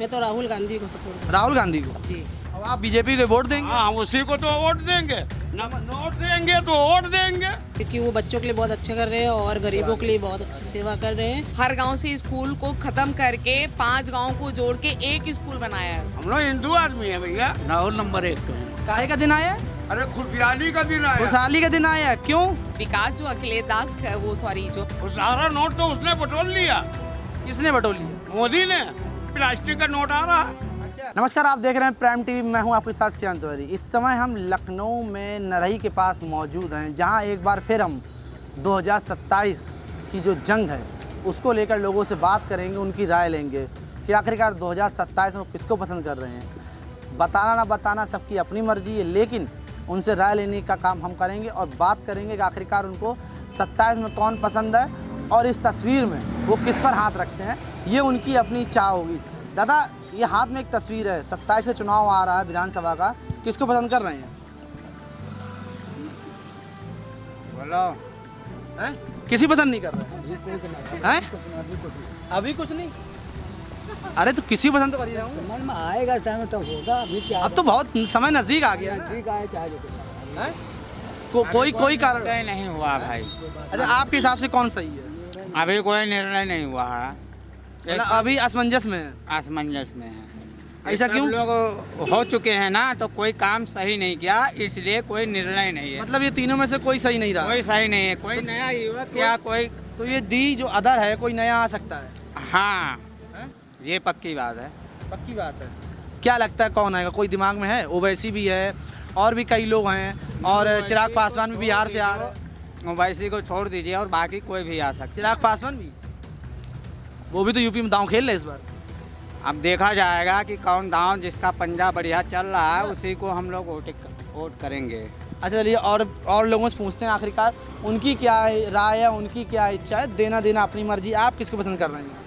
मैं तो राहुल गांधी को सपोर्ट राहुल गांधी को। जी। अब आप बीजेपी को वोट देंगे? हाँ, उसी को तो वोट देंगे, नोट देंगे तो वोट देंगे। क्योंकि वो बच्चों के लिए बहुत अच्छा कर रहे हैं और गरीबों के लिए बहुत अच्छी सेवा कर रहे हैं। हर गांव से स्कूल को खत्म करके 5 गांव को जोड़ के एक स्कूल बनाया है। हम लोग हिंदू आदमी है भैया। राहुल नंबर 1 पे है। काहे का दिन आया? अरे खुशहाली का दिन आया। खुशहाली का दिन आया, क्यों? विकास जो अखिलेश दास का वो जो वो सारा नोट तो उसने बटोर लिया। किसने बटोर लिया? मोदी ने। प्लास्टिक का नोट आ रहा है। नमस्कार, आप देख रहे हैं प्राइम टीवी। मैं हूं आपके साथ श्याम तिवारी। इस समय हम लखनऊ में नरही के पास मौजूद हैं, जहां एक बार फिर हम 2027 की जो जंग है उसको लेकर लोगों से बात करेंगे, उनकी राय लेंगे कि आखिरकार 2027 में किसको पसंद कर रहे हैं। बताना ना बताना सबकी अपनी मर्जी है, लेकिन उनसे राय लेने का काम हम करेंगे और बात करेंगे कि आखिरकार उनको 27 में कौन पसंद है और इस तस्वीर में वो किस पर हाथ रखते हैं, ये उनकी अपनी चाह होगी। दादा, ये हाथ में एक तस्वीर है, 27 से चुनाव आ रहा है विधानसभा का, किसको पसंद कर रहे हैं? बोलो। हैं? किसी पसंद नहीं कर रहे हैं? अभी कुछ नहीं। अरे तो किसी पसंद तो कर ही रहा हूँ। मन में आएगा टाइम तो होगा, अभी क्या। अब तो बहुत समय नजदीक आ गया है ना। ठीक है, चाहे जो कुछ हैं? कोई कारण नहीं हुआ भाई। अच्छा, आपके हिसाब से कौन सही है? अभी कोई निर्णय नहीं हुआ है। मतलब अभी असमंजस में है। असमंजस में है। ऐसा क्यों? लोग हो चुके हैं ना, तो कोई काम सही नहीं किया, इसलिए कोई निर्णय नहीं है। मतलब ये तीनों में से कोई सही नहीं रहा। कोई सही नहीं है। कोई नया युवक या कोई। तो ये दी जो अदर है, कोई नया आ सकता है। हाँ, हैं? ये पक्की बात है। पक्की बात है। क्या लगता है कौन आएगा? कोई दिमाग में है? ओवैसी भी है और भी कई लोग हैं, और चिराग पासवान भी बिहार से आ रहे हैं। ओवैसी को छोड़ दीजिए और बाकी कोई भी आ सकता। चिराग पासवान भी, वो भी तो यूपी में दांव खेल रहे इस बार। अब देखा जाएगा कि कौन दांव, जिसका पंजा बढ़िया चल रहा है उसी को हम लोग वोट करेंगे। अच्छा चलिए, और लोगों से पूछते हैं आखिरकार उनकी क्या राय है, उनकी क्या इच्छा है। देना देना अपनी मर्जी। आप किसको पसंद कर रहे हैं?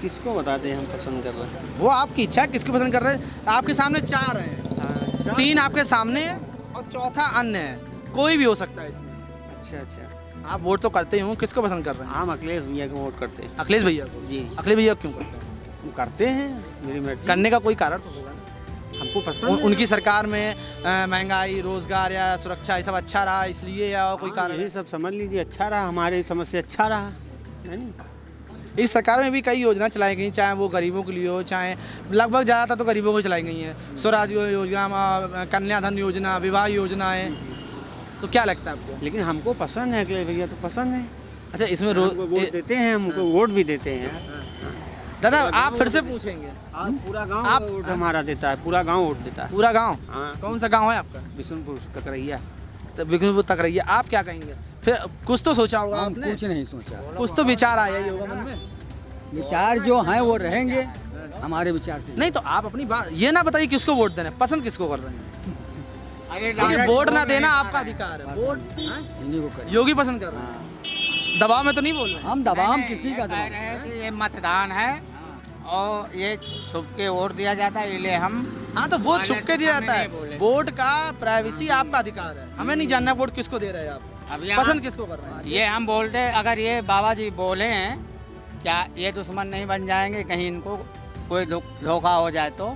किसको बताते हैं हम पसंद कर रहे हैं? वो आपकी इच्छा है, किसको पसंद कर रहे हैं। आपके सामने 4 हैं, 3 आपके सामने है और चौथा अन्य है। कोई भी हो सकता है इसमें। अच्छा, आप वोट तो करते ही हो, किसको पसंद कर रहे हैं? हम अखिलेश भैया को वोट करते हैं। अखिलेश भैया को? जी। अखिलेश भैया क्यों करते हैं? हम करते हैं, मेरी मर्जी। करने का कोई कारण तो होगा ना। हमको पसंद है। उनकी सरकार में महंगाई, रोजगार या सुरक्षा ये सब अच्छा रहा इसलिए, या और कोई हाँ, कारण? यही सब समझ लीजिए, अच्छा रहा, हमारी समझ से अच्छा रहा है नहीं? इस सरकार में भी कई योजना चलाई गई, चाहे वो गरीबों के लिए हो, चाहे लगभग ज़्यादातर तो गरीबों को चलाई गई हैं। स्वराज योजना, कन्याधन योजना, विवाह योजनाएं। तो क्या लगता है आपको? लेकिन हमको पसंद है, अखिलेश भैया तो पसंद है। अच्छा, इसमें हमको वोट देते हैं, हमको वोट भी देते हैं। दादा, आप फिर से पूछेंगे? पूरा गाँव वोट हमारा देता है, पूरा गाँव वोट देता है। पूरा गाँव? हाँ। कौन सा गाँव है आपका? बिशुनपुर ककरैया। तो बिकुनपुर तक रहिए। आप क्या कहेंगे? फिर कुछ तो सोचा होगा आपने? कुछ नहीं सोचा। कुछ तो विचार आया ही होगा मन में। विचार जो हैं वो रहेंगे हमारे विचार से। नहीं तो आप अपनी बात ये ना बताइए किसको वोट देना है, पसंद किसको कर रहे हैं। क्योंकि वोट ना देना आपका अधिकार है। वोट इन्हीं को करें। योगी पसंद कर रहे हैं। दबाव में तो नहीं बोल रहे हैं। हम दबाव हम किसी का कह दबाव। रहे हैं कि ये मतदान है और ये छुप के वोट दिया जाता है, इसलिए हम। हाँ, तो वोट छुप के दिया जाता नहीं है। बोले। वोट का प्राइवेसी आपका अधिकार है, हमें नहीं जानना वोट किसको दे रहे हैं आप, अब यहाँ- पसंद किसको कर रहे हैं। ये हम बोलते, अगर ये बाबा जी बोले हैं, क्या ये दुश्मन नहीं बन जाएंगे? कहीं इनको कोई धोखा हो जाए तो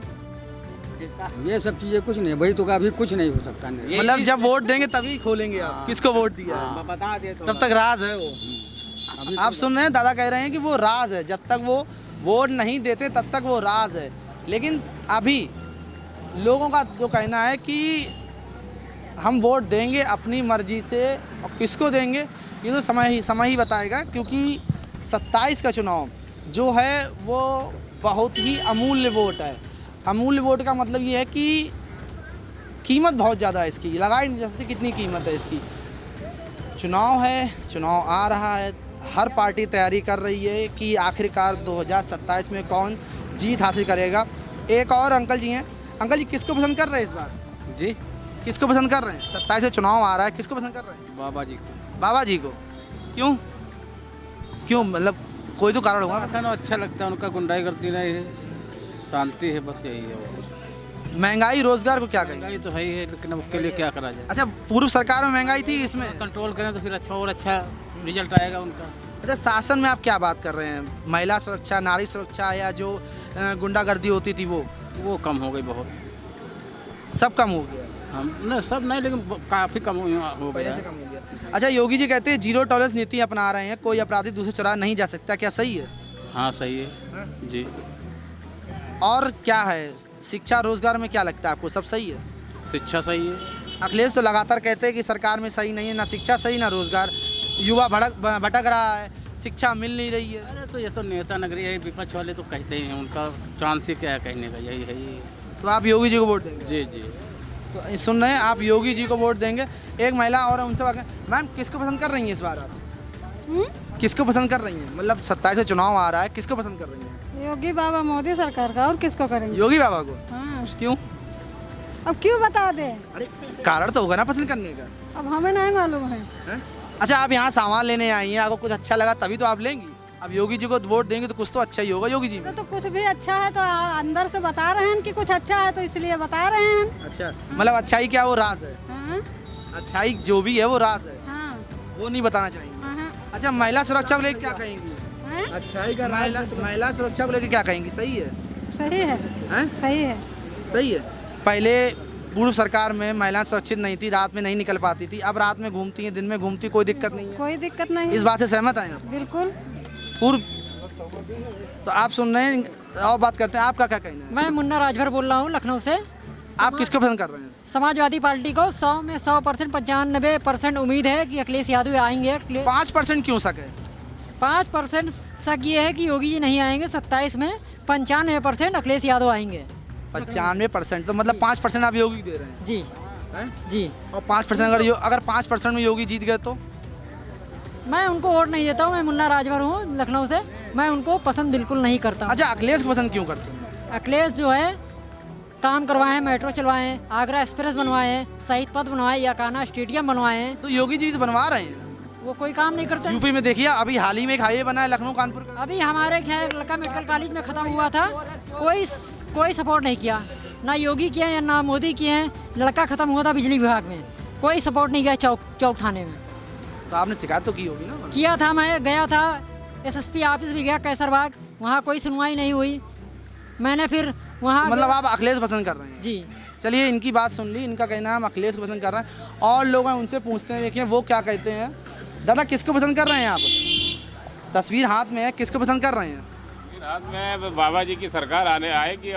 इसका। ये सब चीजें कुछ नहीं, वही तो अभी कुछ नहीं हो सकता। नहीं। मतलब जब वोट देंगे तभी खोलेंगे आप किसको वोट दिया है। बता दे तो तब तक राज है वो। आप सुन रहे हैं, दादा कह रहे हैं कि वो राज है, जब तक वो वोट नहीं देते तब तक वो राज है। लेकिन अभी लोगों का जो कहना है कि हम वोट देंगे अपनी मर्जी से, और किसको देंगे ये तो समय ही बताएगा। क्योंकि 27 का चुनाव जो है वो बहुत ही अमूल्य वोट है। अमूल्य वोट का मतलब ये है कि कीमत बहुत ज़्यादा है इसकी, लगाई नहीं जा सकती कितनी कीमत है इसकी। चुनाव है, चुनाव आ रहा है, हर पार्टी तैयारी कर रही है कि आखिरकार 2027 में कौन जीत हासिल करेगा। एक और अंकल जी हैं। अंकल जी, किसको पसंद कर रहे हैं इस बार? जी, किसको पसंद कर रहे हैं? 27 से चुनाव आ रहा है, किसको पसंद कर रहे हैं? बाबा जी को। बाबा जी को। क्यों मतलब कोई तो कारण होगा। ना अच्छा लगता है उनका, गुंडाई करती नहीं है, शांति है, बस यही है वो। महंगाई, रोजगार को क्या कहेंगे? महंगाई तो है ही है, लेकिन अब उसके लिए क्या करा जाए। अच्छा, पूर्व सरकार में महंगाई थी, इसमें कंट्रोल करें तो फिर अच्छा और अच्छा रिजल्ट आएगा उनका। अच्छा, शासन में आप क्या बात कर रहे हैं? महिला सुरक्षा, नारी सुरक्षा, या जो गुंडागर्दी होती थी वो कम हो गई बहुत। सब कम हो गया, हम नहीं सब नहीं, लेकिन काफ़ी कम हो पहले गया। से कम हो गया। अच्छा, योगी जी कहते हैं जीरो टॉलरेंस नीति अपना रहे हैं, कोई अपराधी दूसरे चुरा नहीं जा सकता, क्या सही है? हाँ सही है जी। और क्या है, शिक्षा रोजगार में क्या लगता है आपको, सब सही है? शिक्षा सही है। अखिलेश तो लगातार कहते हैं कि सरकार में सही नहीं है, ना शिक्षा सही ना रोजगार, युवा भटक रहा है, शिक्षा मिल नहीं रही है। अरे तो ये तो नेता नगरी है, विपक्ष वाले तो कहते ही हैं, उनका चांस ही क्या है कहने का, यही है ये। तो आप योगी जी को वोट देंगे? जी जी। तो सुन रहे हैं, आप योगी जी को वोट देंगे। एक महिला और उनसे बात करें। मैम, किसको पसंद कर रही हैं इस बार आप? किसको पसंद कर रही हैं? मतलब 27 से चुनाव आ रहा है, किसको पसंद कर रही हैं? योगी बाबा मोदी सरकार का, और किसको करेंगे? योगी बाबा को? हाँ। क्यों? अब क्यों बता दे? अरे कारण तो होगा ना पसंद करने का। अब हमें नहीं मालूम है। अच्छा, आप यहाँ सामान लेने आई हैं, आपको कुछ अच्छा लगा तभी तो आप लेंगी। अब योगी जी को वोट देंगे तो कुछ तो अच्छा ही होगा योगी जी में। तो कुछ भी अच्छा है तो अंदर से बता रहे हैं कि कुछ अच्छा है, तो इसलिए बता रहे हैं। अच्छा, मतलब अच्छाई क्या वो राज है? हाँ, अच्छाई जो भी है वो राज है, हाँ, वो नहीं बताना चाहेंगे। हाँ, अच्छा, महिला सुरक्षा को लेकर क्या कहेंगी? हाँ, अच्छाई का महिला सुरक्षा को लेकर क्या कहेंगी, सही है? सही है, हैं? सही है। सही है। पहले पूर्व सरकार में महिलाएं सुरक्षित नहीं थी, रात में नहीं निकल पाती थी, अब रात में घूमती हैं, दिन में घूमती, कोई दिक्कत नहीं है। कोई दिक्कत नहीं। इस बात से सहमत हैं आप? बिल्कुल। पूर्व तो आप सुन रहे हैं, और बात करते हैं, आपका क्या कहना है? मैं मुन्ना राजभर बोल रहा हूँ लखनऊ से। आप किसको पसंद कर रहे हैं? समाजवादी पार्टी को 100 में 100%, 95% उम्मीद है कि अखिलेश यादव आएंगे। 5% क्यों सके? 5% शक ये है कि योगी जी नहीं आएंगे 27 में, 95% अखिलेश यादव आएंगे। 95%, तो मतलब 5% आप योगी दे रहे हैं? जी हैं? जी। और 5% अगर 5% में योगी जीत गए तो? मैं उनको वोट नहीं देता हूँ। मैं मुन्ना राजभर हूँ लखनऊ से, मैं उनको पसंद बिल्कुल नहीं करता हूँ। अच्छा, अखिलेश को पसंद क्यों करते हैं? अखिलेश जो है काम करवाए हैं, मेट्रो चलवाए हैं, आगरा एक्सप्रेस बनवाए हैं, शहीद पथ बनवाए, याकाना स्टेडियम बनवाए हैं। तो योगी जी तो बनवा रहे हैं, वो कोई काम नहीं करते। यूपी में देखिए, अभी हाल ही में एक हाईवे बना है लखनऊ कानपुर का। अभी हमारे यहाँ एक लड़का मेडिकल कॉलेज में ख़त्म हुआ था, कोई सपोर्ट नहीं किया, ना योगी किए हैं ना मोदी किए हैं। लड़का ख़त्म हुआ था बिजली विभाग में, कोई सपोर्ट नहीं किया। चौक थाने में तो आपने शिकायत तो की होगी ना? किया था, मैं गया था, SSP ऑफिस भी गया कैसरबाग, वहाँ कोई सुनवाई नहीं हुई। मैंने फिर वहाँ मतलब आप अखिलेश पसंद कर रहे हैं? जी। चलिए, इनकी बात सुन ली, इनका कहना है हम अखिलेश को पसंद कर रहे हैं। और लोग हैं, उनसे पूछते हैं, देखिए वो क्या कहते हैं। दादा, किसको पसंद कर रहे हैं आप? तस्वीर हाथ में है, किसको पसंद कर रहे हैं? रात में बाबा जी की सरकार आएगी।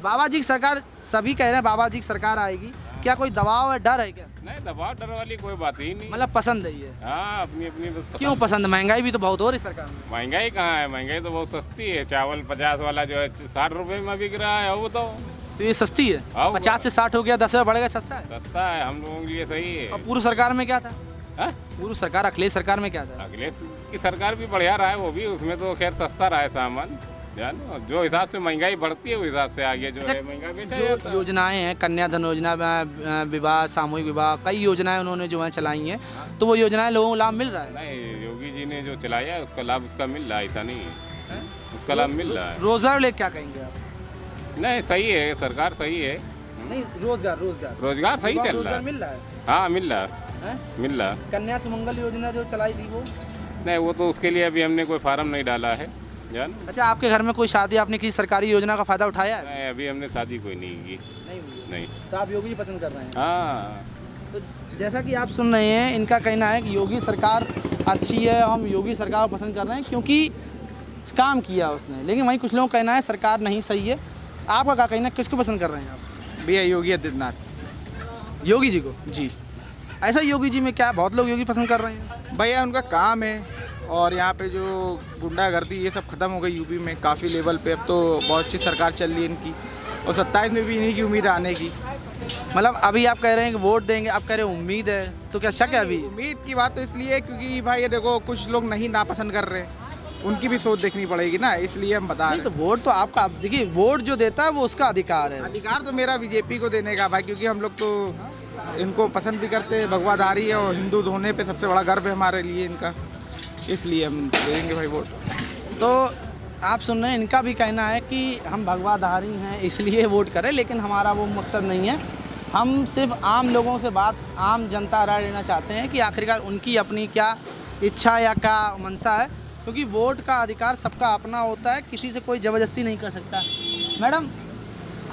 बाबा जी की सरकार, सभी कह रहे हैं बाबा जी की सरकार आएगी। क्या कोई दबाव है, डर है क्या? नहीं, दबाव डर वाली कोई बात ही नहीं। मतलब पसंद है ये? हाँ, अपनी अपनी बस। क्यों पसंद? महंगाई भी तो बहुत हो रही सरकार में। महंगाई कहाँ है? महंगाई तो बहुत सस्ती है। चावल 50 वाला जो है 60 रुपए में बिक रहा है, वो तो ये सस्ती है। हाँ, 50 से 60 हो गया, 10 रुपये बढ़ गया, सस्ता है। सस्ता है, हम लोगों के लिए सही है। और पूर्व सरकार में क्या था? हाँ? पूर्व सरकार, अखिलेश सरकार में क्या था? अखिलेश की सरकार भी बढ़िया रहा है, वो भी, उसमें तो खैर सस्ता रहा है सामान। जानो, जो हिसाब से महंगाई बढ़ती है उस हिसाब से आगे जो है महंगा बेचा जाता है। योजनाएं हैं, कन्याधन योजना, विवाह, सामूहिक विवाह, कई योजनाएं उन्होंने जो है चलाई हैं, तो वो योजनाएं लोगों को लाभ मिल रहा है? नहीं, योगी जी ने जो चलाया है उसका लाभ उसका मिल रहा है, ऐसा नहीं है, उसका लाभ मिल रहा है। रोजगार लेके क्या कहेंगे आप? नहीं, सही है, सरकार सही है। नहीं, रोजगार सही चल रहा है। मिल रहा है? हाँ, मिल रहा हैं? मिल रहा। कन्या सुमंगल योजना जो चलाई थी वो? नहीं, वो तो उसके लिए अभी हमने कोई फार्म नहीं डाला है, जान। अच्छा, आपके घर में कोई शादी, आपने किसी सरकारी योजना का फायदा उठाया है? नहीं, अभी हमने शादी कोई नहीं की। नहीं। तो आप योगी जी पसंद कर रहे हैं? हाँ। तो जैसा कि आप सुन रहे हैं, इनका कहना है कि योगी सरकार अच्छी है, हम योगी सरकार को पसंद कर रहे हैं क्योंकि काम किया उसने। लेकिन वहीं कुछ लोगों का कहना है सरकार नहीं सही है। आपका क्या कहना है, किसको पसंद कर रहे हैं आप? भैया योगी आदित्यनाथ। योगी जी को? जी ऐसा योगी जी में क्या, बहुत लोग योगी पसंद कर रहे हैं? भैया, उनका काम है, और यहाँ पे जो गुंडागर्दी ये सब खत्म हो गई यूपी में काफ़ी लेवल पे। अब तो बहुत अच्छी सरकार चल रही है इनकी, और 27 में भी इन्हीं की उम्मीद है आने की। मतलब अभी आप कह रहे हैं कि वोट देंगे, आप कह रहे हैं उम्मीद है, तो क्या शक है अभी? उम्मीद की बात तो इसलिए है क्योंकि भाई ये देखो, कुछ लोग नहीं नापसंद कर रहे, उनकी भी सोच देखनी पड़ेगी ना, इसलिए हम बता रहे हैं। तो वोट तो आपका, देखिए वोट जो देता है वो उसका अधिकार है। अधिकार तो मेरा बीजेपी को देने का भाई, क्योंकि हम लोग तो इनको पसंद भी करते हैं, भगवाधारी है, और हिंदू होने पे सबसे बड़ा गर्व है हमारे लिए इनका, इसलिए हम देंगे भाई वोट। तो आप सुन रहे हैं, इनका भी कहना है कि हम भगवाधारी हैं इसलिए वोट करें, लेकिन हमारा वो मकसद नहीं है। हम सिर्फ आम लोगों से बात, आम जनता राय लेना चाहते हैं कि आखिरकार उनकी अपनी क्या इच्छा या क्या मंशा है। क्योंकि वोट का अधिकार सबका अपना होता है, किसी से कोई ज़बरदस्ती नहीं कर सकता। मैडम,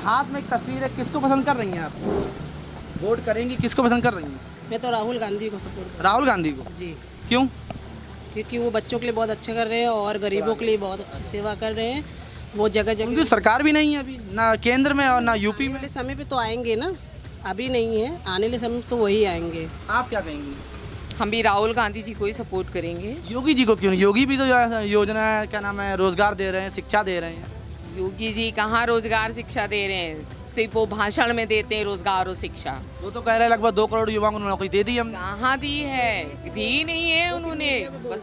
हाथ में एक तस्वीर है, किसको पसंद कर रही हैं आप? वोट करेंगी, किसको पसंद कर रही हैं? मैं तो राहुल गांधी को सपोर्ट राहुल गांधी को। जी, क्यों? क्योंकि वो बच्चों के लिए बहुत अच्छा कर रहे हैं और गरीबों के लिए बहुत अच्छी सेवा कर रहे हैं। वो जगह उनकी जगह सरकार भी नहीं है अभी, ना केंद्र में और ना यूपी आने में। वाले समय पे तो आएंगे ना, अभी नहीं है, आने वाले समय तो वही आएंगे। आप क्या कहेंगी? हम भी राहुल गांधी जी को ही सपोर्ट करेंगे। योगी जी को क्यों नहीं? योगी भी तो जो है योजना है, क्या नाम है, रोजगार दे रहे हैं, शिक्षा दे रहे हैं। योगी जी कहाँ रोजगार शिक्षा दे रहे हैं, सिर्फ वो भाषण में देते हैं रोजगार और शिक्षा। वो तो कह रहे हैं लगभग 2 करोड़ युवाओं को नौकरी दे दी हमने। कहाँ दी है, दी नहीं है उन्होंने, बस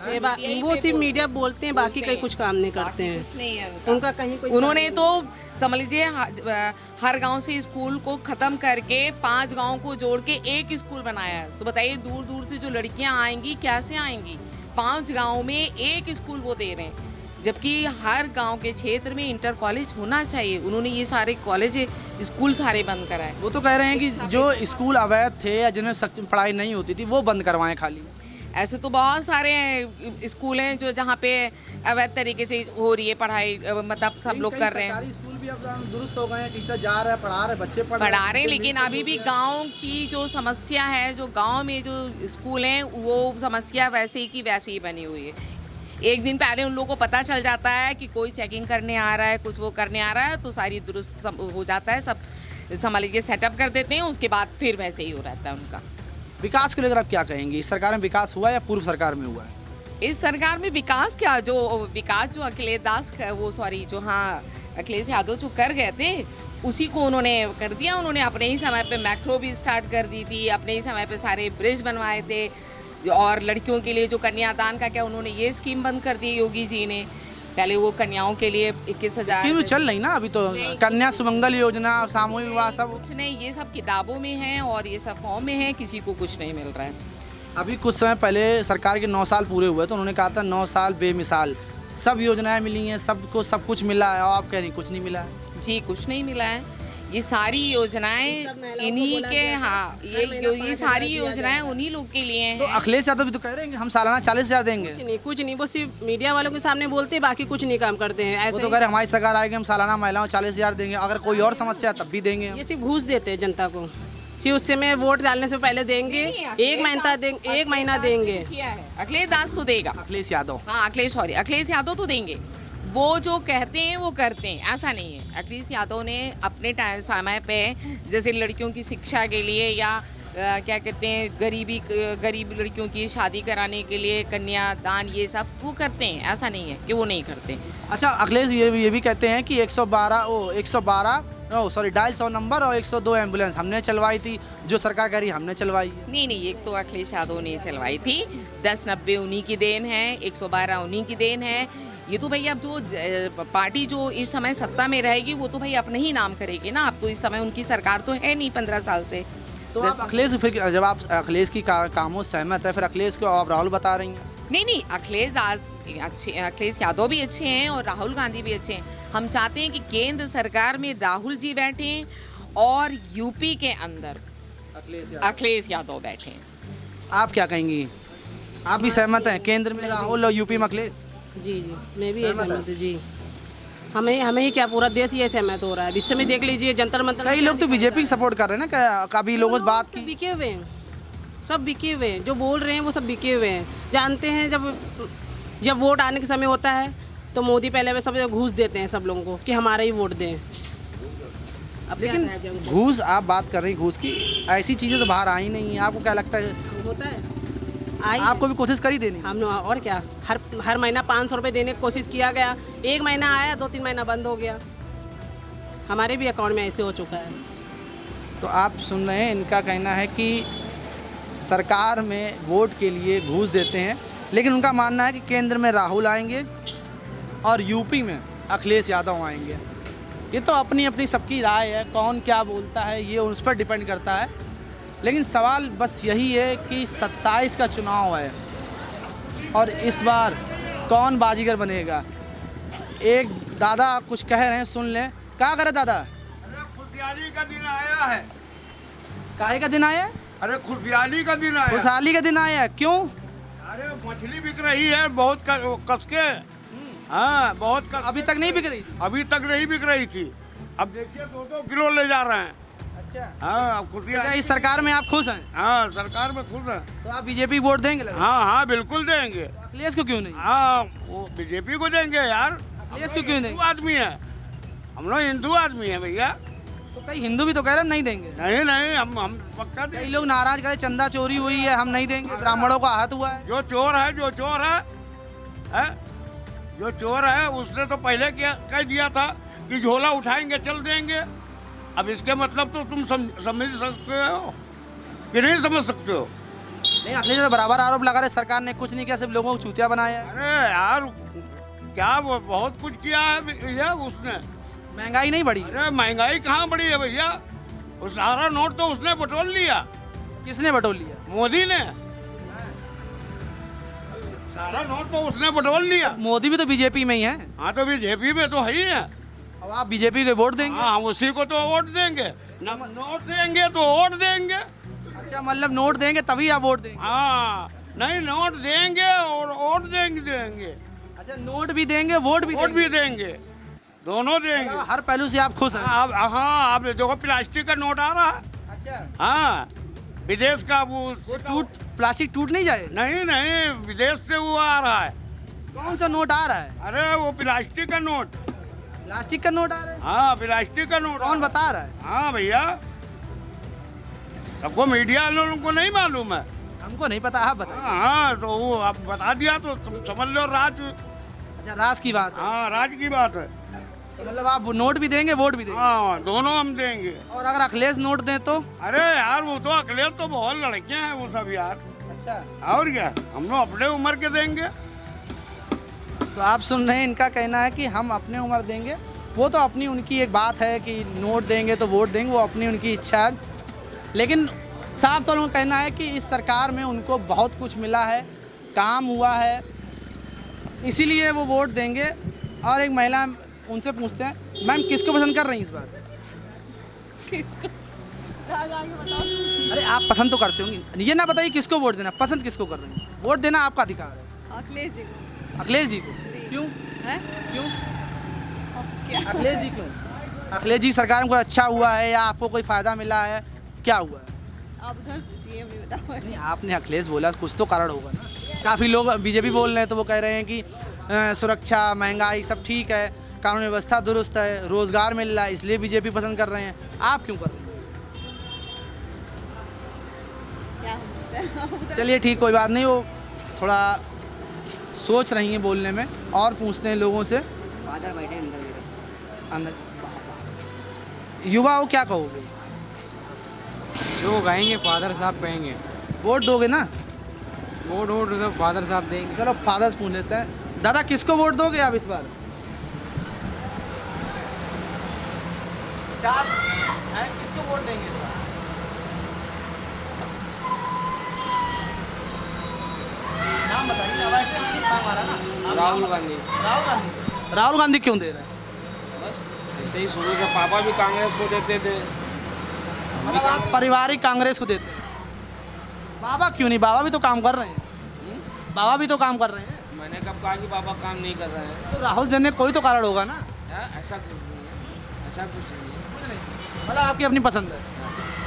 वो सिर्फ मीडिया बोलते हैं, बाकी कहीं कुछ काम नहीं करते हैं। कुछ नहीं है उनका। उनका कहीं कोई उन्होंने तो समझ लीजिए हर गांव से स्कूल को खत्म करके 5 गांव को जोड़ के एक स्कूल बनाया है। तो बताइए दूर दूर से जो लड़कियां आएंगी कैसे आएंगी? 5 गांव में एक स्कूल वो दे रहे हैं, जबकि हर गांव के क्षेत्र में इंटर कॉलेज होना चाहिए। उन्होंने ये सारे कॉलेज स्कूल सारे बंद कराए। वो तो कह रहे हैं कि जो स्कूल अवैध थे या जिनमें सख्त पढ़ाई नहीं होती थी वो बंद करवाएं खाली। ऐसे तो बहुत सारे स्कूल हैं जो जहाँ पे अवैध तरीके से हो रही है पढ़ाई, मतलब सब लोग कर रहे हैं। सरकारी स्कूल भी अब दुरुस्त हो गए हैं, टीचर जा रहे हैं, पढ़ा रहे हैं, बच्चे पढ़ा रहे हैं, लेकिन अभी भी गांव की जो समस्या है, जो गांव में जो स्कूल हैं वो समस्या वैसे ही की वैसे ही बनी हुई है। एक दिन पहले उन लोगों को पता चल जाता है कि कोई चेकिंग करने आ रहा है, कुछ वो करने आ रहा है, तो सारी दुरुस्त हो जाता है, सब संभाल के सेटअप कर देते हैं, उसके बाद फिर वैसे ही हो रहता है उनका। विकास को लेकर आप क्या कहेंगे? इस सरकार में विकास हुआ या पूर्व सरकार में हुआ है? इस सरकार में विकास क्या, जो विकास जो अखिलेश यादव जो कर गए थे उसी को उन्होंने कर दिया। उन्होंने अपने ही समय पे मेट्रो भी स्टार्ट कर दी थी, अपने ही समय पे सारे ब्रिज बनवाए थे, और लड़कियों के लिए जो कन्यादान का क्या उन्होंने ये स्कीम बंद कर दी योगी जी ने। पहले वो कन्याओं के लिए 21,000 स्कीम चल रही ना अभी तो, कन्या सुमंगल योजना, सामूहिक विवाह, सब कुछ नहीं, ये सब किताबों में है और ये सब फॉर्म में है, किसी को कुछ नहीं मिल रहा है। अभी कुछ समय पहले सरकार के 9 साल पूरे हुए तो उन्होंने कहा था 9 साल बेमिसाल, सब योजनाएं मिली हैं, सबको सब कुछ मिला है, और आप कह रही कुछ नहीं मिला है। जी कुछ नहीं मिला है। ये सारी योजनाएं इन्हीं के, हाँ ये सारी योजनाएं उन्हीं लोग के लिए हैं। तो अखिलेश यादव भी तो कह रहे हैं कि हम सालाना 40,000 देंगे। कुछ नहीं, वो सिर्फ मीडिया वालों के सामने बोलते हैं, बाकी कुछ नहीं काम करते हैं। वो ऐसे तो कह रहे हमारी सरकार आएगी हम सालाना महिलाओं 40,000 देंगे, अगर कोई और समस्या है तब भी देंगे। ये सिर्फ घूस देते हैं जनता को, सिर्फ उससे में वोट डालने से पहले देंगे, एक महीना देंगे। अखिलेश दास तो देगा, अखिलेश यादव, हाँ अखिलेश यादव तो देंगे। वो जो कहते हैं वो करते हैं, ऐसा नहीं है। अखिलेश यादव ने अपने समय पे जैसे लड़कियों की शिक्षा के लिए या क्या कहते हैं गरीब लड़कियों की शादी कराने के लिए कन्यादान, ये सब वो करते हैं, ऐसा नहीं है कि वो नहीं करते। अच्छा अखिलेश ये भी कहते हैं कि 112 डायल 100 नंबर और 102 एम्बुलेंस हमने चलवाई थी, जो सरकार कह रही हमने चलवाई है। नहीं, एक तो अखिलेश यादव ने चलवाई थी, 10-90 उन्हीं की देन है, 112 उन्हीं की देन है। ये तो भाई अब जो पार्टी जो इस समय सत्ता में रहेगी वो तो भाई अपने ही नाम करेगी ना। अब तो इस समय उनकी सरकार तो है नहीं 15 साल से। तो आप अखिलेश, फिर जब आप अखिलेश की कामों से सहमत है, फिर अखिलेश को आप राहुल बता रही हैं? नहीं, अखिलेश यादव भी अच्छे हैं और राहुल गांधी भी अच्छे हैं। हम चाहते हैं कि केंद्र सरकार में राहुल जी बैठे और यूपी के अंदर अखिलेश यादव बैठे। आप क्या कहेंगी? आप भी सहमत हैं केंद्र में राहुल और यूपी में अखिलेश? जी, मैं भी ये सहमत हूँ जी। हमें ही क्या, पूरा देश ये सहमत हो रहा है। इस समय देख लीजिए जंतर मंतर, कई लोग तो बीजेपी की सपोर्ट कर रहे हैं ना, कभी लोगों से बात की। बिके हुए हैं, सब बिके हुए हैं, जो बोल रहे हैं वो सब बिके हुए हैं। जानते हैं जब वोट आने के समय होता है तो मोदी पहले सब घूस देते हैं सब लोगों को कि हमारा ही वोट दें। अब लेकिन घूस, आप बात कर रही हैं घूस की, ऐसी चीज़ें तो बाहर आई नहीं है। आपको क्या लगता है? होता है, आपको भी कोशिश करी देनी? हमने और क्या, हर महीना 500 रुपये देने की कोशिश किया गया, 1 महीना आया, 2-3 महीना बंद हो गया। हमारे भी अकाउंट में ऐसे हो चुका है। तो आप सुन रहे हैं, इनका कहना है कि सरकार में वोट के लिए घूस देते हैं, लेकिन उनका मानना है कि केंद्र में राहुल आएंगे और यूपी में अखिलेश यादव आएंगे। ये तो अपनी अपनी सबकी राय है, कौन क्या बोलता है ये उस पर डिपेंड करता है। लेकिन सवाल बस यही है कि 27 का चुनाव है और इस बार कौन बाजीगर बनेगा। एक दादा कुछ कह रहे हैं, सुन लें। क्या करे दादा? खुशहाली का दिन आया है। काहे का दिन आया है? अरे खुशहाली का दिन आया। खुशहाली का दिन आया है, क्यों? अरे मछली बिक रही है बहुत कस के। हाँ बहुत अभी तक नहीं बिक रही थी? अभी तक नहीं बिक रही थी, अब देखिए 2-2 किलो ले जा रहे हैं। अच्छा। हाँ अब खुशियाँ। क्या इस सरकार में आप खुश हैं? हाँ सरकार में खुश है। तो आप बीजेपी वोट देंगे लगा? हाँ हाँ बिल्कुल देंगे। अखिलेश को क्यों नहीं? हाँ वो बीजेपी को देंगे यार। अखिलेश को क्यों नहीं? हिंदू आदमी है, हम लोग हिंदू आदमी है भैया। तो कई हिंदू भी तो कह रहे हैं नहीं देंगे। नहीं नहीं हम पक्का कई देंगे। लोग नाराज कर रहे चंदा चोरी हुई है हम नहीं देंगे, ब्राह्मणों का आहत हुआ है। जो चोर है जो चोर है उसने तो पहले क्या कह दिया था कि झोला उठाएंगे चल देंगे। अब इसके मतलब तो तुम समझ सकते हो कि नहीं समझ सकते हो? नहीं अखिलेश तो बराबर आरोप लगा रहे सरकार ने कुछ नहीं किया, सिर्फ लोगों को चूतिया बनाया है। अरे यार क्या वो बहुत कुछ किया है भैया उसने। महंगाई नहीं बढ़ी? अरे महंगाई कहाँ बढ़ी है भैया, वो सारा नोट तो उसने बटोर लिया। किसने बटोर लिया? मोदी ने सारा नोट तो उसने बटोर लिया। मोदी भी तो बीजेपी में ही है। हाँ तो बीजेपी में तो है ही है। अब आप बीजेपी को वोट देंगे? हाँ उसी को तो वोट देंगे, नोट देंगे तो वोट देंगे। अच्छा मतलब नोट देंगे तभी आप वोट देंगे? हाँ नहीं नोट देंगे और वोट देंगे। अच्छा नोट भी देंगे वोट भी देंगे, दोनों देंगे। हर पहलू से आप खुश हैं? हाँ आप देखो प्लास्टिक का नोट आ रहा है। अच्छा हाँ विदेश का वो प्लास्टिक टूट नहीं जाए? नहीं विदेश से वो आ रहा है। कौन सा नोट आ रहा है? अरे वो प्लास्टिक का नोट। प्लास्टिक का नोट आ रहा है? हाँ प्लास्टिक का नोट। कौन बता रहा है? हाँ भैया सबको मीडिया वालों को नहीं मालूम है। हमको नहीं पता, आप बताइए। हाँ तो वो आप बता दिया तो तुम समझ लो राज। अच्छा राज की बात है। हाँ राज की बात है। तो मतलब आप नोट भी देंगे वोट भी देंगे? हाँ दोनों हम देंगे। और अगर अखिलेश नोट दें तो? अरे यार वो तो अखिलेश तो बहुत लड़कियां हैं वो सब यार। अच्छा और क्या हम लोग अपने उम्र के देंगे। तो आप सुन रहे हैं इनका कहना है कि हम अपने उम्र देंगे। वो तो अपनी उनकी एक बात है कि नोट देंगे तो वोट देंगे, वो अपनी उनकी इच्छा है। लेकिन साफ तौर पर कहना है कि इस सरकार में उनको बहुत कुछ मिला है, काम हुआ है, इसीलिए वो वोट देंगे। और एक महिला उनसे पूछते हैं, मैम किसको पसंद कर रही हैं इस बार? किसको? अरे आप पसंद तो करते होंगे, ये ना बताइए किसको वोट देना, पसंद किसको कर रही हैं? वोट देना आपका अधिकार है। अखिलेश जी को। अखिलेश जी को? क्यों? है? क्यों अखिलेश जी क्यों? अखिलेश जी सरकार में कोई अच्छा हुआ है या आपको कोई फ़ायदा मिला है, क्या हुआ है? आप उधर पूछिए, अभी बताओ। नहीं आपने अखिलेश बोला, कुछ तो कारण होगा ना। काफ़ी लोग बीजेपी बोल रहे हैं तो वो कह रहे हैं कि सुरक्षा महंगाई सब ठीक है, कानून व्यवस्था दुरुस्त है, रोजगार मिल रहा है, इसलिए बीजेपी पसंद कर रहे हैं। आप क्यों कर रहे हैं? चलिए ठीक, कोई बात नहीं, वो थोड़ा सोच रही हैं बोलने में। और पूछते हैं लोगों से। अंदर युवा हो, क्या कहोगे? जो कहेंगे फादर साहब कहेंगे। वोट दोगे ना? वोट तो फादर साहब देंगे। चलो फादर से पूछ लेते हैं। दादा किसको वोट दोगे आप इस बार? चार हैं, किसको वोट देंगे इस बार? नाम बताइए। हमारा ना राहुल गांधी। राहुल गांधी। राहुल गांधी क्यों दे रहे हैं? बस ऐसे ही शुरू से पापा भी कांग्रेस को देते थे। मतलब आप पारिवारिक कांग्रेस को देते हैं? बाबा क्यों नहीं? बाबा भी तो काम कर रहे हैं। बाबा भी तो काम कर रहे हैं। मैंने कब कहा कि पापा काम नहीं कर रहे हैं? तो राहुल देने कोई तो कारण होगा ना। ऐसा कुछ नहीं है, ऐसा कुछ नहीं है। मतलब आपकी अपनी पसंद है।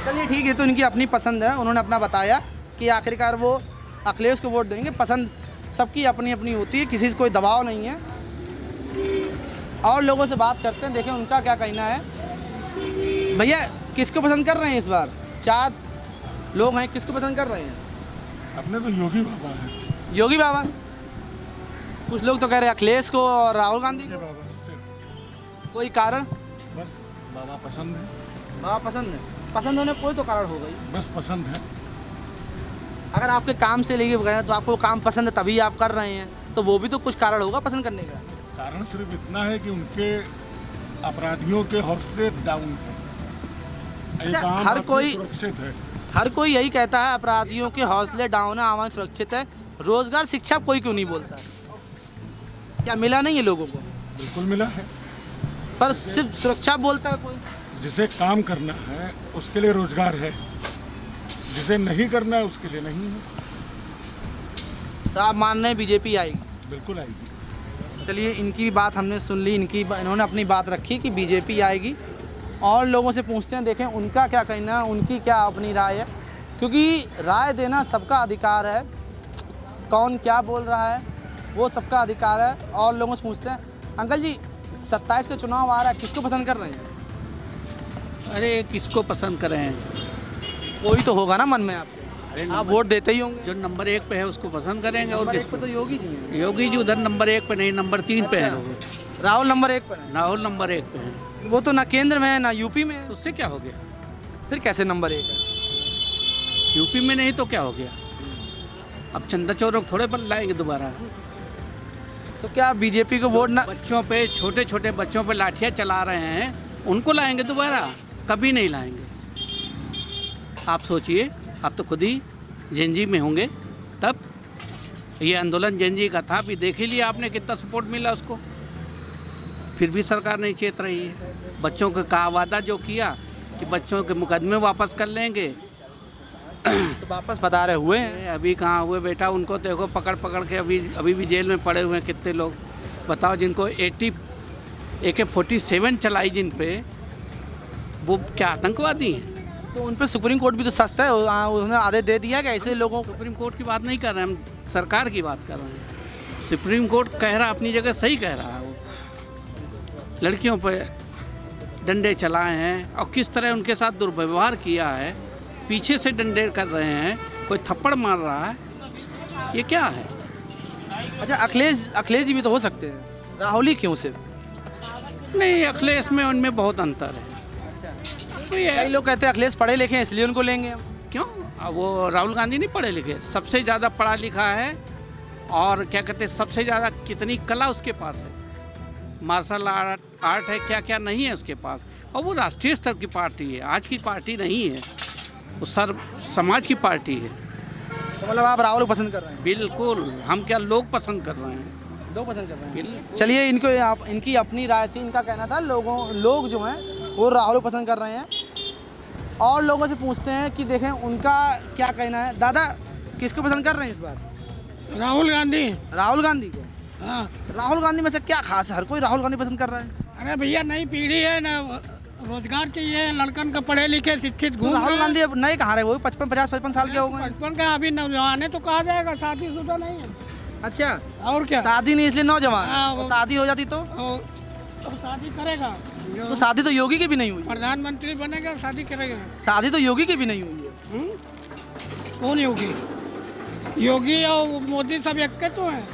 चलिए ठीक है, तो इनकी अपनी पसंद है, उन्होंने अपना बताया कि आखिरकार वो अखिलेश को वोट देंगे। पसंद सबकी अपनी अपनी होती है, किसी से कोई दबाव नहीं है। और लोगों से बात करते हैं, देखें उनका क्या कहना है। भैया किसको पसंद कर रहे हैं इस बार? चार लोग हैं, किसको पसंद कर रहे हैं? अपने तो योगी बाबा है। योगी बाबा? कुछ लोग तो कह रहे हैं अखिलेश को और राहुल गांधी को। कोई कारण? बस बाबा पसंद है। बाबा पसंद है? पसंद होने कोई तो कारण होगा ही। बस पसंद है। अगर आपके काम से लेके गए तो आपको काम पसंद है तभी आप कर रहे हैं, तो वो भी तो कुछ कारण होगा पसंद करने का। कारण सिर्फ इतना है कि उनके अपराधियों के हौसले डाउन है। अच्छा, हर कोई सुरक्षित है। हर कोई यही कहता है अपराधियों के हौसले डाउन है, आवाज़ सुरक्षित है। रोजगार शिक्षा कोई क्यों नहीं बोलता? क्या मिला नहीं है लोगों को? बिल्कुल मिला है, पर सिर्फ सुरक्षा बोलता है कोई। जिसे काम करना है उसके लिए रोजगार है, जिसे नहीं करना है उसके लिए नहीं है। तो आप मान रहे हैं बीजेपी आएगी? बिल्कुल आएगी। चलिए, इनकी भी बात हमने सुन ली, इन्होंने अपनी बात रखी कि बीजेपी आएगी। और लोगों से पूछते हैं, देखें उनका क्या कहना है, उनकी क्या अपनी राय है, क्योंकि राय देना सबका अधिकार है। कौन क्या बोल रहा है वो सबका अधिकार है। और लोगों से पूछते हैं, अंकल जी 27 का चुनाव आ रहा है, किसको पसंद कर रहे हैं? अरे किसको पसंद करें, कोई तो होगा ना मन में आपके, आप वोट देते ही होंगे। जो नंबर 1 पे है उसको पसंद करेंगे। और नंबर एक किसको? पे तो योगी जी हैं। योगी जी उधर नंबर 1 पे नहीं, नंबर 3 पे है। राहुल नंबर 1 पर है। राहुल नंबर 1 पे है। वो तो ना केंद्र में है ना यूपी में है, तो उससे क्या हो गया? फिर कैसे नंबर 1 है? यूपी में नहीं तो क्या हो गया? अब चंद्रचूड़ थोड़े बन लाएंगे दोबारा। तो क्या बीजेपी को वोट ना, बच्चों पे, छोटे छोटे बच्चों पे लाठियाँ चला रहे हैं, उनको लाएंगे दोबारा? कभी नहीं लाएंगे। आप सोचिए, आप तो खुद ही जेएनजी में होंगे, तब ये आंदोलन जेएनजी का था, भी देख ही लिया आपने कितना सपोर्ट मिला उसको। फिर भी सरकार नहीं चेत रही है। बच्चों का कहा वादा जो किया कि बच्चों के मुकदमे वापस कर लेंगे, तो वापस बता रहे हुए हैं। अभी कहाँ हुए बेटा? उनको देखो पकड़ पकड़ के अभी भी जेल में पड़े हुए हैं कितने लोग। बताओ, जिनको AK-47 चलाई जिन पे, वो क्या आतंकवादी हैं? तो उन पर सुप्रीम कोर्ट भी तो सस्ता है, उन्होंने आदेश दे दिया कि ऐसे लोगों को। सुप्रीम कोर्ट की बात नहीं कर रहे हैं हम, सरकार की बात कर रहे हैं। सुप्रीम कोर्ट कह रहा, अपनी जगह सही कह रहा है। वो लड़कियों पे डंडे चलाए हैं और किस तरह उनके साथ दुर्व्यवहार किया है, पीछे से डंडे कर रहे हैं, कोई थप्पड़ मार रहा है, ये क्या है? अच्छा, अखिलेश जी भी तो हो सकते हैं, राहुल ही क्यों सिर्फ? नहीं, अखिलेश में उनमें बहुत अंतर है। कई लोग कहते हैं अखिलेश पढ़े लिखे हैं इसलिए उनको लेंगे हम। क्यों? वो राहुल गांधी नहीं पढ़े लिखे, सबसे ज़्यादा पढ़ा लिखा है। और क्या कहते हैं, सबसे ज़्यादा कितनी कला उसके पास है, मार्शल आर्ट है, क्या क्या नहीं है उसके पास। और वो राष्ट्रीय स्तर की पार्टी है, आज की पार्टी नहीं है, वो समाज की पार्टी है। तो मतलब आप राहुल को पसंद कर रहे हैं? बिल्कुल। हम क्या लोग पसंद कर रहे हैं? लोग पसंद कर रहे हैं। चलिए, इनकी अपनी राय थी, इनका कहना था लोग जो हैं वो राहुल को पसंद कर रहे हैं। और लोगों से पूछते हैं कि देखें उनका क्या कहना है। दादा, किसको पसंद कर रहे हैं इस बार? राहुल गांधी। राहुल गांधी को? हाँ। राहुल गांधी में से क्या खास है, हर कोई राहुल गांधी पसंद कर रहा है? अरे भैया, नई पीढ़ी है ना, रोजगार चाहिए, लड़कन का पढ़े लिखे शिक्षित घूम। राहुल गांधी अब नए कहाँ रहे, वो 55 साल के हो गए। 55 का अभी नौजवान है तो कहा जाएगा, शादीशुदा नहीं है। अच्छा, और क्या? शादी नहीं इसलिए नौजवान। हाँ, तो शादी हो जाती तो शादी करेगा। तो शादी तो योगी की भी नहीं हुई। प्रधानमंत्री बनेगा, शादी करेगा। शादी तो योगी की भी नहीं हुई है। कौन योगी? योगी और मोदी सब एक के तो हैं।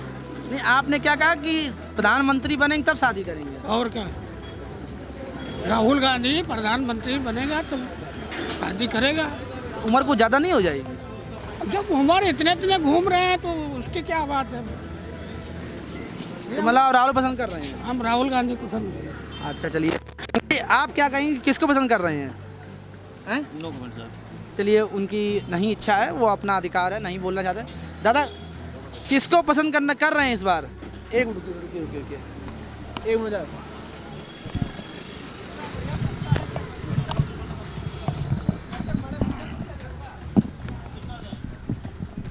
नहीं, आपने क्या कहा कि प्रधानमंत्री बनेंगे तब शादी करेंगे? और क्या? राहुल गांधी प्रधानमंत्री बनेगा तो शादी करेगा। उम्र को ज़्यादा नहीं हो जाएगी? जब उम्र इतने घूम रहे हैं तो उसकी क्या बात है? तो मतलब आप राहुल पसंद कर रहे हैं? हम राहुल गांधी को पसंद। अच्छा, चलिए, आप क्या कहेंगे, किसको पसंद कर रहे हैं? चलिए, उनकी नहीं इच्छा है, वो अपना अधिकार है, नहीं बोलना चाहते। दादा, किसको पसंद कर रहे हैं इस बार? एक मिनट रुकिए, एक मिनट।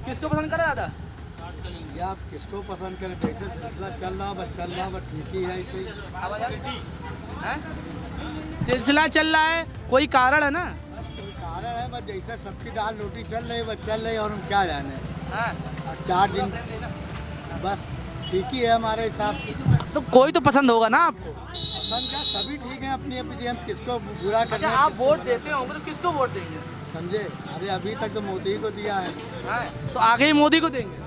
किसको पसंद कर रहे हैं दादा? आप किसको पसंद करें, जैसे सिलसिला चल रहा बस ठीक ही है। ऐसे सिलसिला चल रहा है, कोई कारण है ना? कारण है, बस जैसे सबकी दाल रोटी चल रही है, बस चल रही है, और हम क्या जाने। और 4 दिन बस ठीक ही है हमारे हिसाब से। तो कोई तो पसंद होगा ना आपको? पसंद क्या, सभी ठीक है अपनी अपनी। हम किसको बुरा करते अच्छा, आप वोट देते होंगे तो किसको वोट देंगे? समझे? अभी तक तो मोदी को दिया है, तो आगे ही मोदी को देंगे।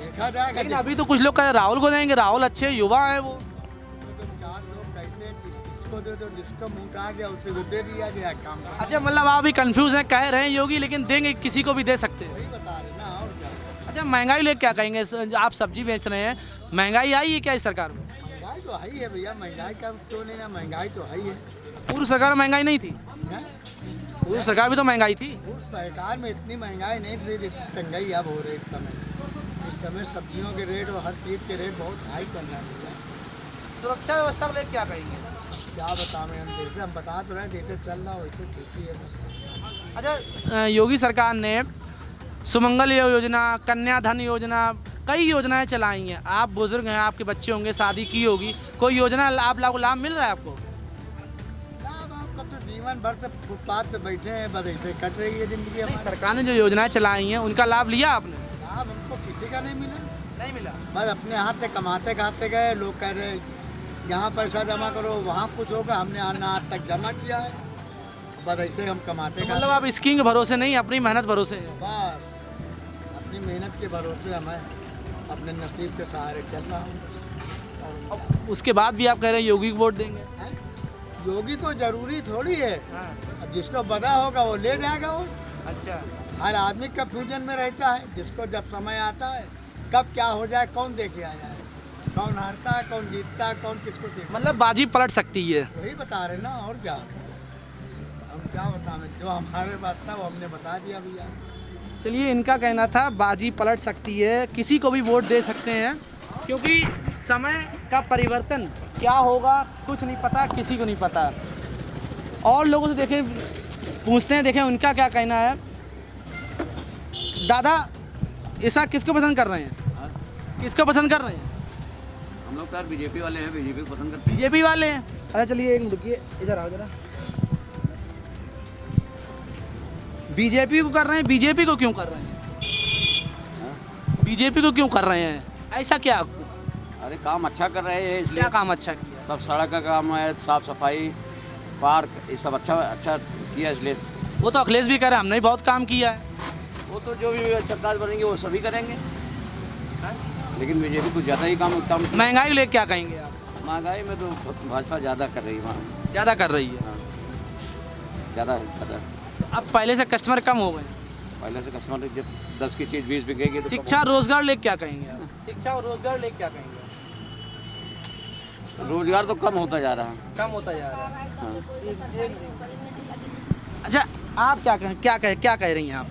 देखा जाएगा। लेकिन अभी तो कुछ लोग कह राहुल को देंगे, राहुल अच्छे युवा है वो। तो 4 लोग कहते हैं किसको दे दो, जिसको मुँह आ गया उससे वो दे दिया गया काम। अच्छा, मतलब आप भी कंफ्यूज हैं, कह रहे हैं योगी, लेकिन देंगे किसी को भी दे सकते हैं। वही बता रहे ना, और क्या। अच्छा, महंगाई लेके क्या कहेंगे? आप सब्जी बेच रहे हैं, महंगाई आई है क्या इस सरकार में? महंगाई तो है ही है भैया, महंगाई का क्यों नहीं ना, महंगाई तो है ही है। पूर्व सरकार में महंगाई नहीं थी? पूर्व सरकार भी तो महंगाई थी। उस सरकार में इतनी महंगाई नहीं थी, महंगाई अब हो रही इस समय सब्जियों के रेट और हर चीज़ के रेट बहुत हाई चल रहे हैं। सुरक्षा व्यवस्था को लेकर क्या कहेंगे? क्या बताएं हम, जैसे हम बता तो रहे, जैसे चल रहा वैसे ठीक ही है बस। अच्छा, योगी सरकार ने सुमंगल योजना, कन्याधन योजना, कई योजनाएं चलाई हैं। आप बुजुर्ग हैं, आपके बच्चे होंगे, शादी की होगी, कोई योजना आप लोगों को लाभ मिल रहा है आपको? लाभ आपका तो जीवन भर से फुटपाथ पे बैठे हैं, बस ऐसे कट रही है जिंदगी हमारी। सरकार ने जो योजनाएं चलाई हैं उनका लाभ लिया आपने? लाभ हमको किसी का नहीं मिला, नहीं मिला। बस अपने हाथ से कमाते खाते गए। लोग कह रहे यहाँ पैसा जमा करो, वहाँ कुछ होगा, हमने आज तक जमा किया है, बस ऐसे हम कमाते तो खाते। मतलब आप स्कीम के भरोसे नहीं, अपनी मेहनत भरोसे हैं। बस अपनी मेहनत के भरोसे हमें अपने नसीब के सहारे चल रहा हूँ। उसके बाद भी आप कह रहे हैं योगी को वोट देंगे? हैं? योगी को जरूरी थोड़ी है, अब जिसको बड़ा होगा वो ले जाएगा वो। अच्छा, हर आदमी का फ्यूजन में रहता है, जिसको जब समय आता है कब क्या हो जाए कौन देखे आया है, कौन हारता है कौन जीतता है कौन किसको देखे, मतलब बाजी पलट सकती है। वही बता रहे ना, और क्या हम क्या बताएं, जो हमारे पास था वो हमने बता दिया भैया। चलिए, इनका कहना था बाजी पलट सकती है, किसी को भी वोट दे सकते हैं, क्योंकि समय का परिवर्तन क्या होगा कुछ नहीं पता, किसी को नहीं पता। और लोगों से देखें, पूछते हैं, देखें उनका क्या कहना है। दादा, इस बार किसको पसंद कर रहे हैं? किसको पसंद कर रहे हैं? हम लोग तो यार बीजेपी वाले हैं, बीजेपी को पसंद करते हैं। बीजेपी वाले हैं? अच्छा चलिए, एक मिनट रुकिए, इधर आओ जरा। बीजेपी को कर रहे हैं, बीजेपी को क्यों कर रहे हैं? बीजेपी को क्यों कर रहे हैं, ऐसा क्या? अरे काम अच्छा कर रहे हैं इसलिए। क्या काम अच्छा किया? सब सड़क का काम है, साफ सफाई, पार्क, ये सब अच्छा अच्छा किया इसलिए। वो तो अखिलेश भी कह रहे हैं, हमने भी बहुत काम किया है। वो तो जो भी सरकार बनेंगे वो सभी करेंगे, लेकिन बीजेपी कुछ ज़्यादा ही काम महंगाई को लेकर क्या कहेंगे आप? महंगाई में तो भाजपा ज़्यादा कर रही है, वहाँ ज़्यादा कर रही है। ज़्यादा। अब पहले से कस्टमर कम हो गए। पहले से कस्टमर जब 10 की चीज़ 20 बिकेगी तो शिक्षा रोजगार लेके क्या कहेंगे आप? शिक्षा और रोजगार लेके क्या कहेंगे? रोजगार तो कम होता जा रहा है। कम होता जा रहा है। हाँ। अच्छा, आप क्या कह रही हैं आप?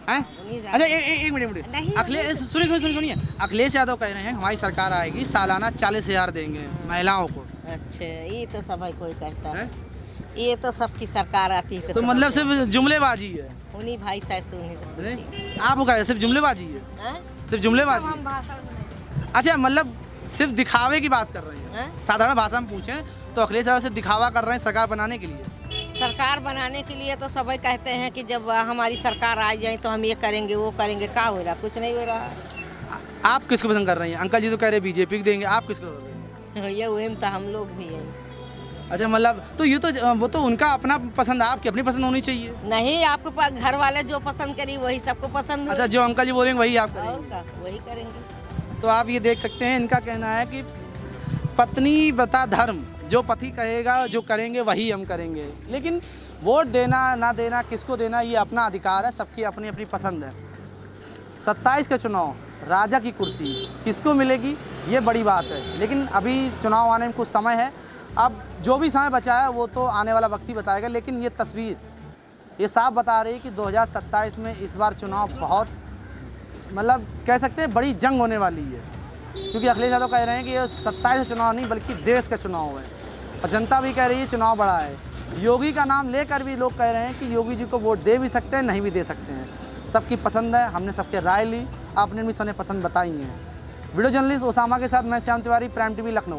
हैं? अच्छा, एक मिनट। अखिलेश सुनिए, अखिलेश यादव कह रहे हैं हमारी सरकार आएगी, सालाना 40,000 देंगे महिलाओं को। अच्छा, ये तो सब कोई कहता है, ये तो सबकी सरकार आती है तो मतलब सिर्फ जुमलेबाजी है? उन्हीं भाई साहब से उन्हीं। आप क्या सिर्फ जुमलेबाजी है? सिर्फ जुमलेबाजी? अच्छा, मतलब सिर्फ दिखावे की बात कर रहे हैं? साधारण भाषा में पूछें तो अखिलेश यादव सिर्फ दिखावा कर रहे हैं सरकार बनाने के लिए? सरकार बनाने के लिए तो सब कहते हैं कि जब हमारी सरकार आ जाए तो हम ये करेंगे वो करेंगे, क्या हो रहा? कुछ नहीं हो रहा। आप किसको पसंद कर रही हैं? अंकल जी तो कह रहे बीजेपी को देंगे, आप किसको कर रहे हैं? ये वही तो हम लोग भी हैं। अच्छा, मतलब तो ये तो वो तो उनका अपना पसंद है, आपकी अपनी पसंद होनी चाहिए। नहीं, आपके पास घर वाले जो पसंद करी वही सबको पसंद। अच्छा, जो अंकल जी बोलेंगे वही आप करेंगे? वही करेंगे। तो आप ये देख सकते हैं, इनका कहना है कि पत्नी व्रता धर्म, जो पति कहेगा जो करेंगे वही हम करेंगे। लेकिन वोट देना ना देना, किसको देना, ये अपना अधिकार है, सबकी अपनी अपनी पसंद है। 27 का चुनाव, राजा की कुर्सी किसको मिलेगी ये बड़ी बात है, लेकिन अभी चुनाव आने में कुछ समय है। अब जो भी समय बचा है वो तो आने वाला वक्त ही बताएगा, लेकिन ये तस्वीर ये साफ बता रही है कि 2027 में इस बार चुनाव बहुत, मतलब कह सकते हैं बड़ी जंग होने वाली है, क्योंकि अखिलेश यादव कह रहे हैं कि ये 27 का चुनाव नहीं बल्कि देश का चुनाव है, और जनता भी कह रही है चुनाव बड़ा है। योगी का नाम लेकर भी लोग कह रहे हैं कि योगी जी को वोट दे भी सकते हैं, नहीं भी दे सकते हैं, सबकी पसंद है। हमने सबके राय ली, आपने भी सबने पसंद बताई है। वीडियो जर्नलिस्ट ओसामा के साथ मैं श्याम तिवारी, प्राइम टीवी, लखनऊ।